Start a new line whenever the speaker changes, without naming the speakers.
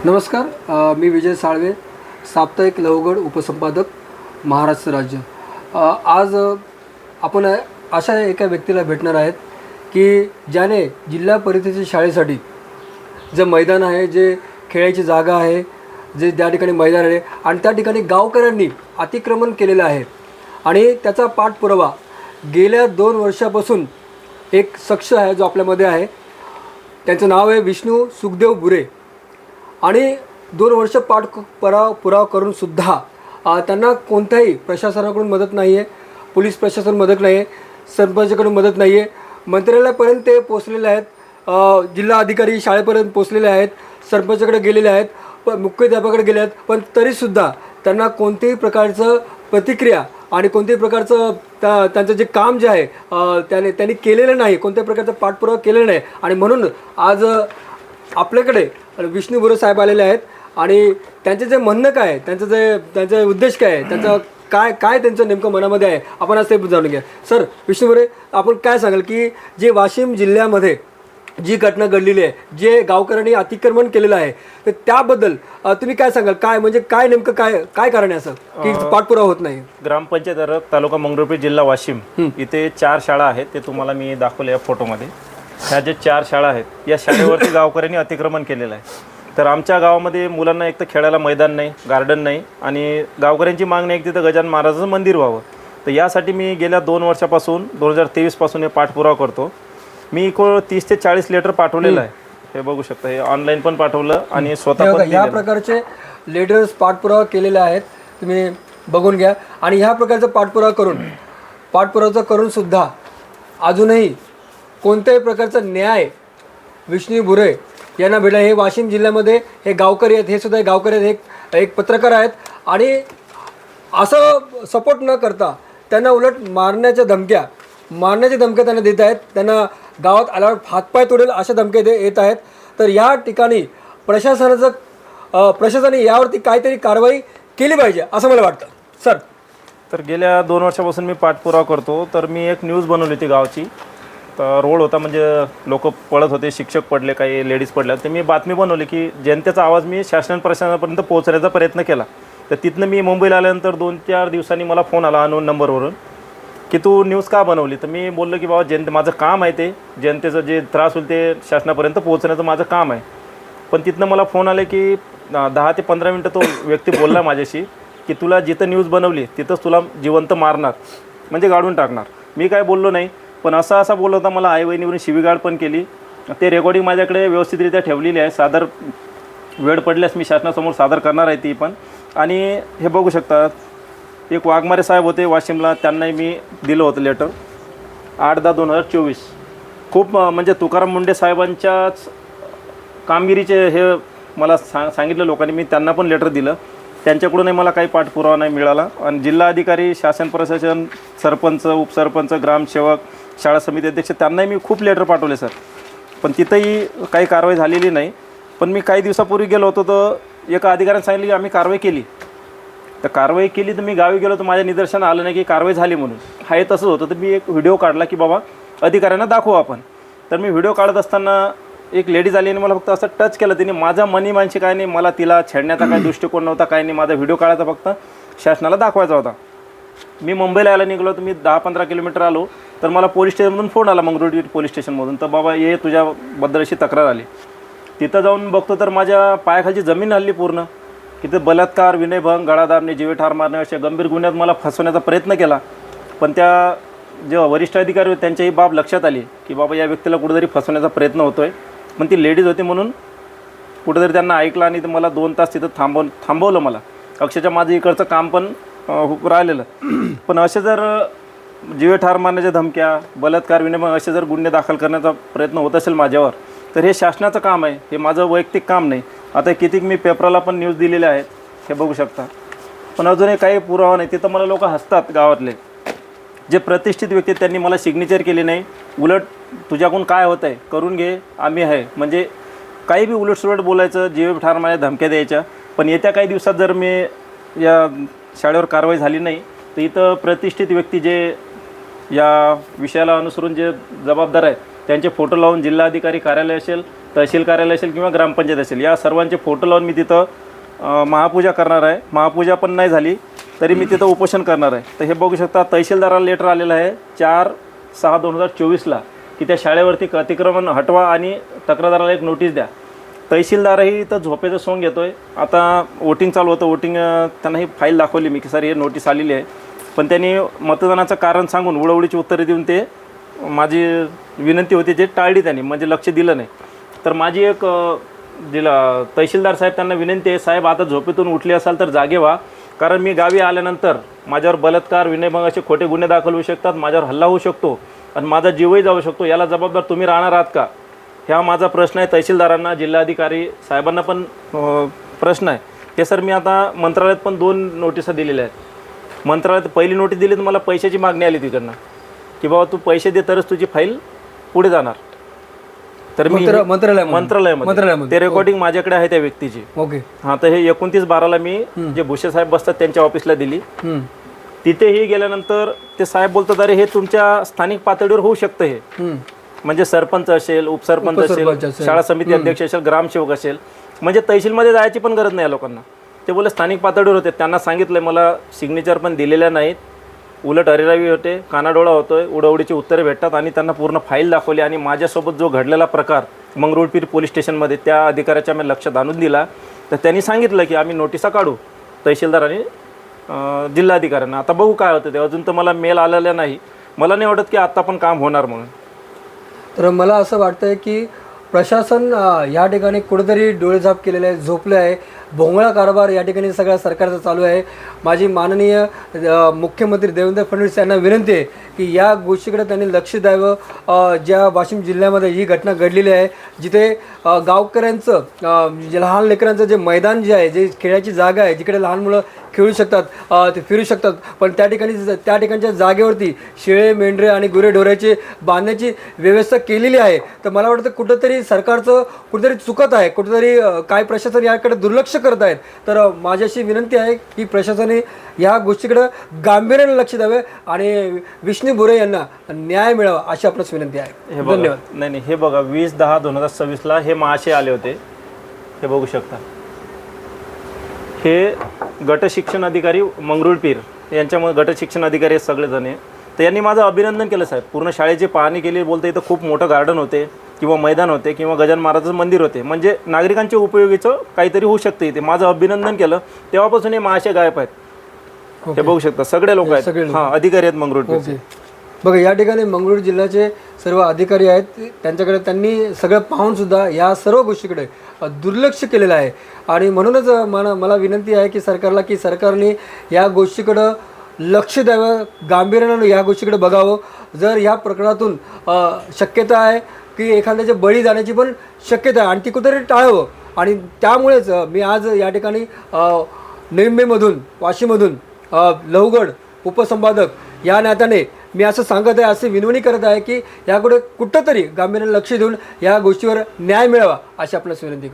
नमस्कार, मी विजय साळवे, साप्ताहिक लवगड उपसंपादक, महाराष्ट्र राज्य. आज आपण अशा एका व्यक्तीला भेटणार आहेत की ज्याने जिल्हा परिषदेच्या शाळेसाठी जे मैदान आहे, जे खेळायची जागा आहे, जे त्या ठिकाणी मैदान आहे आणि त्या ठिकाणी गावकऱ्यांनी अतिक्रमण केलेलं आहे आणि त्याचा पाठपुरावा गेल्या 2 वर्षापासून एक शख्स आहे जो आपल्यामध्ये आहे. त्यांचं नाव आहे विष्णू सुखदेव बुरे आणि 2 वर्ष पुरावा करूनसुद्धा त्यांना कोणत्याही प्रशासनाकडून मदत नाही आहे, पोलीस प्रशासन मदत नाही आहे, सरपंचाकडून मदत नाही आहे, मंत्रालयापर्यंत ते पोचलेले आहेत, जिल्हा अधिकारी शाळेपर्यंत पोचलेले आहेत, सरपंचाकडे गेलेले आहेत, मुख्याध्यापकाकडे गेले आहेत, पण तरीसुद्धा त्यांना कोणत्याही प्रकारचं प्रतिक्रिया आणि कोणत्याही प्रकारचं त्यांचं जे काम जे आहे त्यांनी केलेलं नाही, कोणत्याही प्रकारचा पाठपुरावा केलेला नाही. आणि म्हणून आज आपल्याकडे विष्णू बुरे साहेब आलेले आहेत आणि त्यांचे जे म्हणणं काय आहे, त्यांचा उद्देश काय आहे, त्यांचं काय त्यांचं नेमकं मनामध्ये आहे, आपण आज ते जाणून घ्या. सर, विष्णू बुरे, आपण काय सांगाल की जे वाशिम जिल्ह्यामध्ये जी घटना घडलेली आहे, जे गावकऱ्यांनी अतिक्रमण केलेलं आहे, तर त्याबद्दल तुम्ही काय सांगाल? काय म्हणजे काय नेमकं काय कारण आहे असं की पाठपुरावा होत नाही?
ग्रामपंचायत तालुका मंगरुळपीर जिल्हा वाशिम इथे 4 शाळा आहेत, ते तुम्हाला मी दाखवले या फोटोमध्ये. ह्या जे 4 शाळा आहेत, या शाळेवरती गावकऱ्यांनी अतिक्रमण केलेलं आहे. तर आमच्या गावामध्ये मुलांना एक तर खेळायला मैदान नाही, गार्डन नाही आणि गावकऱ्यांची मागणी आहे की तिथं गजानन महाराजाचं मंदिर व्हावं. तर यासाठी मी गेल्या 2 वर्षापासून 2023 पासून हे पाठपुरावा करतो. मी 30 ते 40 लेटर पाठवलेलं आहे, हे बघू शकता. हे ऑनलाईन पण पाठवलं आणि स्वतः पण
या प्रकारचे लेटर्स पाठपुरावा केलेले आहेत, तुम्ही बघून घ्या. आणि ह्या प्रकारचा पाठपुरावा करून सुद्धा अजूनही कोणत्याही प्रकारचा न्याय विष्णू बुरे यांना भेटला. हे वाशिम जिल्ह्यामध्ये हे गावकरी आहेत, हे सुद्धा गावकरी आहेत, एक पत्रकार आहेत आणि असं सपोर्ट न करता त्यांना उलट मारण्याच्या धमक्या त्यांना देत आहेत. त्यांना गावात आल्यावर हातपाय तोडेल अशा धमक्या येत आहेत. तर या ठिकाणी प्रशासनाने यावरती काहीतरी कारवाई केली पाहिजे असं मला वाटतं. सर,
तर गेल्या 2 वर्षापासून मी पाठपुरावा करतो. तर मी एक न्यूज बनवली होती गावची. तर रोड होता, म्हणजे लोक पळत होते, शिक्षक पडले, काही लेडीज पडल्या. तर मी बातमी बनवली की जनतेचा आवाज मी शासन प्रशासनापर्यंत पोहोचण्याचा प्रयत्न केला. तर तिथनं मी मुंबईला आल्यानंतर 2-4 दिवसांनी मला फोन आला अननोन नंबरवरून की तू न्यूज का बनवली. तर मी बोललो की बाबा माझं काम आहे, ते जनतेचं जे त्रास होईल ते शासनापर्यंत पोहोचण्याचं माझं काम आहे. पण तिथनं मला फोन आले की 10 ते 15 मिनटं तो व्यक्ती बोलला माझ्याशी की तुला जिथं न्यूज बनवली तिथंच तुला जिवंत मारणार, म्हणजे गाडून टाकणार. मी काय बोललो नाही, पण असा बोलत होता. मला आई बहिणीवरून शिवीगाळ पण केली. ते रेकॉर्डिंग माझ्याकडे व्यवस्थितरित्या ठेवलेली आहे. सादर वेळ पडल्यास मी शासनासमोर सादर करणार आहे ती पण. आणि हे बघू शकता, एक वाघमारे साहेब होते वाशिमला, त्यांनाही मी दिलं होतं लेटर 8/10/2024. खूप म्हणजे तुकाराम मुंडे साहेबांच्याच कामगिरीचे हे मला सांगितलं लोकांनी. मी त्यांना पण लेटर दिलं, त्यांच्याकडूनही मला काही पाठपुरावा नाही मिळाला. आणि जिल्हा अधिकारी, शासन प्रशासन, सरपंच, उपसरपंच, ग्रामसेवक, शाळा समिती अध्यक्ष, त्यांनाही मी खूप लेटर पाठवले सर, पण तिथंही काही कारवाई झालेली नाही. पण मी काही दिवसापूर्वी गेलो होतो, तर एका अधिकाऱ्याने सांगितलं की आम्ही कारवाई केली. तर कारवाई केली, तर मी गावी गेलो, तर माझ्या निदर्शनास आलं नाही की कारवाई झाली म्हणून. हे तसंच होतं. तर मी एक व्हिडिओ काढला की बाबा अधिकाऱ्यांना दाखवू आपण. तर मी व्हिडिओ काढत असताना एक लेडीज आली आणि मला फक्त असं टच केलं तिने. माझा मनी मानशी काय नाही, मला तिला छेडण्याचा काही दृष्टिकोन नव्हता, काही नाही. माझा व्हिडिओ काढायचा फक्त शासनाला दाखवायचा होता. मी मुंबईला यायला निघालो, तर मी 10-15 किलोमीटर आलो, तर मला पोलीस स्टेशनमधून फोन आला, मंगरुळपीर पोलीस स्टेशनमधून. तर बाबा ये, तुझ्याबद्दल अशी तक्रार आली. तिथं जाऊन बघतो तर माझ्या पायाखालची जमीन हल्ली पूर्ण. तिथं बलात्कार, विनयभंग, गळादाबणे, जीवे ठार मारणे अशा गंभीर गुन्ह्यात मला फसवण्याचा प्रयत्न केला. पण त्या जे वरिष्ठ अधिकारी होते त्यांच्याही बाब लक्षात आली की बाबा या व्यक्तीला कुठेतरी फसवण्याचा प्रयत्न होतो आहे. पण ती लेडीज होती म्हणून कुठेतरी त्यांना ऐकलं आणि मला 2 तास तिथं थांबवलं. मला अक्षरशः माझं इकडचं काम पण राहिलेलं. पण असे जर जीवे ठार मारण्याच्या धमक्या, बलात्कार, विनयभंग असे जर गुन्हे दाखल करण्याचा प्रयत्न होत असेल माझ्यावर, तर हे शासनाचं काम आहे, हे माझं वैयक्तिक काम नाही. आता कितीक मी पेपराला पण न्यूज दिलेल्या आहेत, हे बघू शकता. पण अजूनही काही पुरावा नाही. तिथं मला लोक हसतात, गावातले जे प्रतिष्ठित व्यक्ती, त्यांनी मला सिग्नेचर केली नाही. उलट तुझ्याकडून काय होतं आहे करून घे, आम्ही आहे, म्हणजे काही बी उलटसुलट बोलायचं, जीवे ठार मारण्याच्या धमक्या द्यायच्या. पण येत्या काही दिवसात जर मी या शाळेवर कारवाई झाली नाही, तर इथं प्रतिष्ठित व्यक्ती जे या विषयाला अनुसरून जे जबाबदार आहेत त्यांचे फोटो लावून जिल्हाधिकारी कार्यालय असेल, तहसील कार्यालय असेल किंवा ग्रामपंचायत असेल, या सर्वांचे फोटो लावून मी तिथं महापूजा करणार आहे. महापूजा पण नाही झाली तरी मी तिथं उपोषण करणार आहे. तर हे बघू शकता, तहसीलदाराला लेटर आलेलं आहे 4/6/2024ला की त्या शाळेवरती अतिक्रमण हटवा आणि तक्रारदाराला एक नोटीस द्या. तहसीलदारही इथं झोपेचं सोंग घेतो आहे. आता वोटिंग चालू होतं, वोटिंग त्यांना ही फाईल दाखवली मी की सर हे नोटीस आलेली आहे, पण त्यांनी मतदानाचं कारण सांगून उडवडीची उत्तरे देऊन ते माझी विनंती होती जे टाळली त्यांनी, म्हणजे लक्ष दिलं नाही. तर माझी एक तहसीलदार साहेब त्यांना विनंती आहे, साहेब आता झोपेतून उठले असाल तर जागे व्हा, कारण मी गावी आल्यानंतर माझ्यावर बलात्कार, विनयभंग असे खोटे गुन्हे दाखल होऊ शकतात, माझ्यावर हल्ला होऊ शकतो आणि माझा जीवही जाऊ शकतो. याला जबाबदार तुम्ही राहणार आहात का? ह्या माझा प्रश्न आहे तहसीलदारांना, जिल्हाधिकारी साहेबांना पण प्रश्न आहे. हे सर मी आता मंत्रालयात पण 2 नोटिसा दिलेल्या आहेत. मंत्रालयात पहिली नोटीस दिली तर मला पैशाची मागणी आली तिकडनं की बाबा तू पैसे दे तरच तुझी फाईल पुढे जाणार. तर मी मंत्रालयामध्ये ते रेकॉर्डिंग माझ्याकडे आहे त्या व्यक्तीची.
ओके.
हां, तर हे 29/12ला मी जे भुसे साहेब बसतात त्यांच्या ऑफिसला दिली. तिथेही गेल्यानंतर ते साहेब बोलतात, अरे हे तुमच्या स्थानिक पातळीवर होऊ शकतं, हे म्हणजे सरपंच असेल, उपसरपंच असेल, शाळा समिती अध्यक्ष असेल, ग्रामसेवक असेल, म्हणजे तहसीलमध्ये जायची पण गरज नाही या लोकांना. ते बोले स्थानिक पातळीवर होते. त्यांना सांगितलं मला सिग्नेचर पण दिलेल्या नाहीत, उलट अरेरावी होते, कानाडोळा होतोय, उडवडीची उत्तरे भेटतात आणि त्यांना पूर्ण फाईल दाखवली. आणि माझ्यासोबत जो घडलेला प्रकार मंगरुळपीर पोलीस स्टेशनमध्ये त्या अधिकाऱ्याच्या मी लक्षात आणून दिला. तर त्यांनी सांगितलं की आम्ही नोटिसा काढू, तहसीलदार आणि जिल्हाधिकाऱ्यांना. आता बघू काय होतं ते. अजून तर मला मेल आलेला नाही. मला नाही वाटत की आत्ता पण काम होणार म्हणून.
तर मला असं वाटतंय की प्रशासन या ठिकाणी कुठेतरी डोळेझाप केलेले आहे, झोपले आहे. भोंगळा कारभार या ठिकाणी सगळ्या सरकारचा चालू आहे. माझी माननीय मुख्यमंत्री देवेंद्र फडणवीस यांना विनंती आहे की या गोष्टीकडे त्यांनी लक्ष द्यावं. ज्या वाशिम जिल्ह्यामध्ये ही घटना घडलेली आहे, जिथे गावकऱ्यांचं लहान लेकरांचं जे मैदान जे आहे, जे खेळाची जागा आहे, जिकडे लहान मुलं खेळू शकतात, ते फिरू शकतात, पण त्या ठिकाणच्या जागेवरती शेळे, मेंढरे आणि गुरेढोऱ्याची बांधण्याची व्यवस्था केलेली आहे. तर मला वाटतं कुठंतरी सरकारचं कुठेतरी चुकत आहे, कुठेतरी काय प्रशासन याकडे दुर्लक्ष करत आहेत. तर माझ्याशी विनंती आहे की प्रशासनाने या गोष्टीकडे गांभीर्याने लक्ष द्यावे आणि विष्णू बोरे यांना न्याय मिळावा अशी आपल्यास विनंती आहे. धन्यवाद.
नाही, हे बघा 20/10/2026ला हे महाशय आले होते. हे बघू शकता, हे गट शिक्षण अधिकारी मंगरुळपीर यांच्यामुळे गट शिक्षण अधिकारी सगळेजण आहे. तर यांनी माझं अभिनंदन केलं साहेब. पूर्ण शाळेची पाहणी केली. बोलते इथं खूप मोठं गार्डन होते किंवा मैदान होते किंवा गजानन महाराजांचं मंदिर होते, म्हणजे नागरिकांच्या उपयोगीचं काहीतरी होऊ शकते इथे. माझं अभिनंदन केलं. तेव्हापासून हे महाशय गायब आहेत. हे बघू शकता, सगळे लोक आहेत. हां, अधिकारी आहेत मंगरुळपीरचे.
बघा, या ठिकाणी मंगळूर जिल्ह्याचे सर्व अधिकारी आहेत. त्यांच्याकडे त्यांनी सगळं पाहूनसुद्धा या सर्व गोष्टीकडे दुर्लक्ष केलेलं आहे. आणि म्हणूनच मला विनंती आहे की सरकारला की सरकारने या गोष्टीकडं लक्ष द्यावं, गांभीर्यानं या गोष्टीकडे बघावं. जर या प्रकरणातून शक्यता आहे की एखाद्याचे बळी जाण्याची पण शक्यता आहे आणि ती कुठेतरी टाळावं. आणि त्यामुळेच मी आज या ठिकाणी निंबेमधून, वाशीमधून लवगड उपसंपादक या नात्याने मी असं सांगत आहे, असे विनवणी करत आहे की याकडे कुठंतरी गांभीर्याने लक्ष देऊन या गोष्टीवर न्याय मिळावा अशी आपल्याला विनंती.